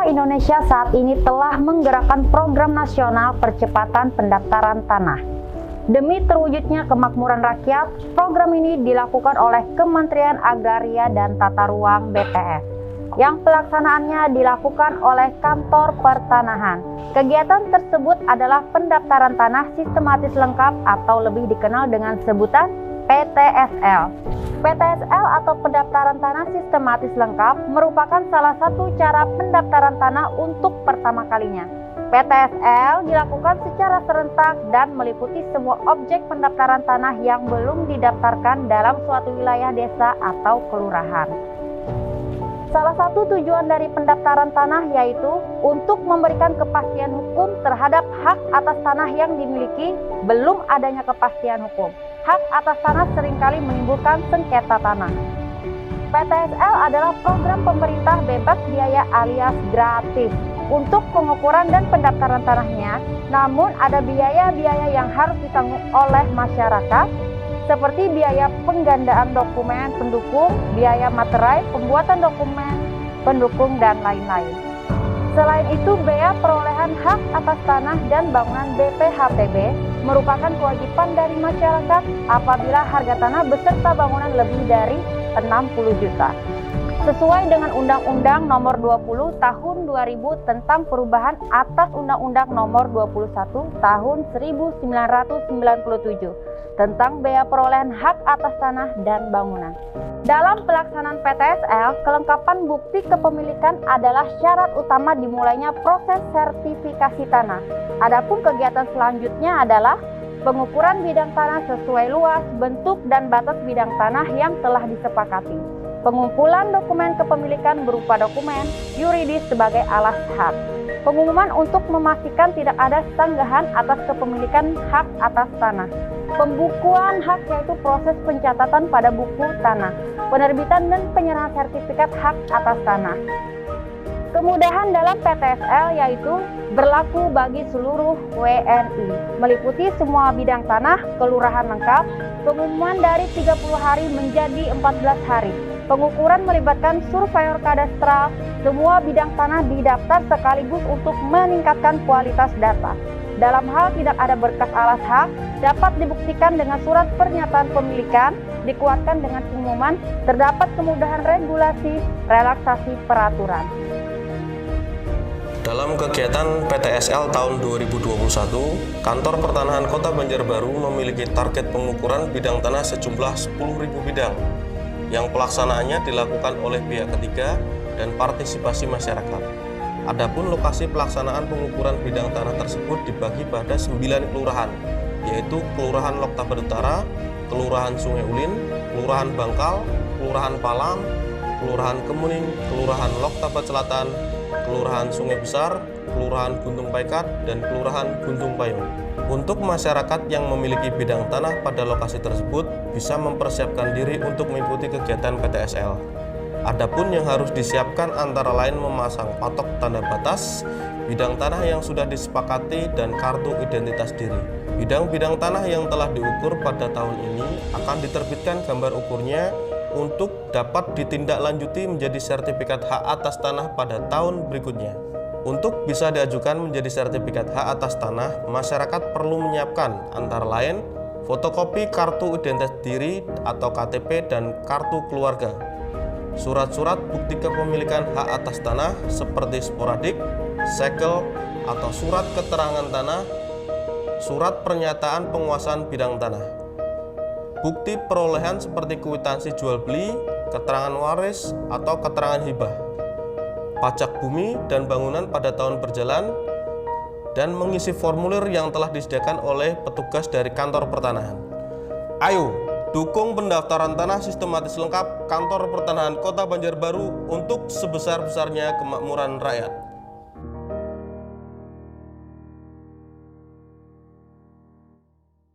Pemerintah Indonesia saat ini telah menggerakkan program nasional percepatan pendaftaran tanah. Demi terwujudnya kemakmuran rakyat, program ini dilakukan oleh Kementerian Agraria dan Tata Ruang BPS, yang pelaksanaannya dilakukan oleh Kantor Pertanahan. Kegiatan tersebut adalah pendaftaran tanah sistematis lengkap atau lebih dikenal dengan sebutan PTSL. PTSL atau pendaftaran tanah sistematis lengkap merupakan salah satu cara pendaftaran tanah untuk pertama kalinya. PTSL dilakukan secara serentak dan meliputi semua objek pendaftaran tanah yang belum didaftarkan dalam suatu wilayah desa atau kelurahan. Salah satu tujuan dari pendaftaran tanah yaitu untuk memberikan kepastian hukum terhadap hak atas tanah yang dimiliki belum adanya kepastian hukum. Hak atas tanah seringkali menimbulkan sengketa tanah. PTSL adalah program pemerintah bebas biaya alias gratis untuk pengukuran dan pendaftaran tanahnya, namun ada biaya-biaya yang harus ditanggung oleh masyarakat, seperti biaya penggandaan dokumen pendukung, biaya materai, pembuatan dokumen pendukung, dan lain-lain. Selain itu, bea perolehan hak atas tanah dan bangunan BPHTB merupakan kewajiban dari masyarakat apabila harga tanah beserta bangunan lebih dari 60 juta. Sesuai dengan Undang-Undang Nomor 20 Tahun 2000 tentang perubahan atas Undang-Undang Nomor 21 Tahun 1997 tentang bea perolehan hak atas tanah dan bangunan. Dalam pelaksanaan PTSL, kelengkapan bukti kepemilikan adalah syarat utama dimulainya proses sertifikasi tanah. Adapun kegiatan selanjutnya adalah pengukuran bidang tanah sesuai luas, bentuk, dan batas bidang tanah yang telah disepakati. Pengumpulan dokumen kepemilikan berupa dokumen yuridis sebagai alas hak. Pengumuman untuk memastikan tidak ada sanggahan atas kepemilikan hak atas tanah. Pembukuan hak yaitu proses pencatatan pada buku tanah. Penerbitan dan penyerahan sertifikat hak atas tanah. Kemudahan dalam PTSL yaitu berlaku bagi seluruh WNI, meliputi semua bidang tanah, kelurahan lengkap, pengumuman dari 30 hari menjadi 14 hari. Pengukuran melibatkan surveyor kadastral, semua bidang tanah didaftar sekaligus untuk meningkatkan kualitas data. Dalam hal tidak ada berkas alas hak, dapat dibuktikan dengan surat pernyataan pemilikan, dikuatkan dengan pengumuman, terdapat kemudahan regulasi, relaksasi peraturan. Dalam kegiatan PTSL tahun 2021, Kantor Pertanahan Kota Banjarbaru memiliki target pengukuran bidang tanah sejumlah 10.000 bidang, yang pelaksanaannya dilakukan oleh pihak ketiga dan partisipasi masyarakat. Adapun lokasi pelaksanaan pengukuran bidang tanah tersebut dibagi pada 9 kelurahan, yaitu Kelurahan Loktabat Utara, Kelurahan Sungai Ulin, Kelurahan Bangkal, Kelurahan Palang, Kelurahan Kemuning, Kelurahan Loktabat Selatan, Kelurahan Sungai Besar, Kelurahan Guntung Paikat, dan Kelurahan Guntung Payung. Untuk masyarakat yang memiliki bidang tanah pada lokasi tersebut bisa mempersiapkan diri untuk mengikuti kegiatan PTSL. Adapun yang harus disiapkan antara lain memasang patok tanda batas, bidang tanah yang sudah disepakati, dan kartu identitas diri. Bidang-bidang tanah yang telah diukur pada tahun ini akan diterbitkan gambar ukurnya untuk dapat ditindaklanjuti menjadi sertifikat hak atas tanah pada tahun berikutnya. Untuk bisa diajukan menjadi sertifikat hak atas tanah, masyarakat perlu menyiapkan antara lain fotokopi kartu identitas diri atau KTP dan kartu keluarga, surat-surat bukti kepemilikan hak atas tanah seperti sporadik, segel atau surat keterangan tanah, surat pernyataan penguasaan bidang tanah, bukti perolehan seperti kwitansi jual beli, keterangan waris atau keterangan hibah, pajak bumi dan bangunan pada tahun berjalan, dan mengisi formulir yang telah disediakan oleh petugas dari Kantor Pertanahan. Ayo, dukung pendaftaran tanah sistematis lengkap Kantor Pertanahan Kota Banjarbaru untuk sebesar-besarnya kemakmuran rakyat.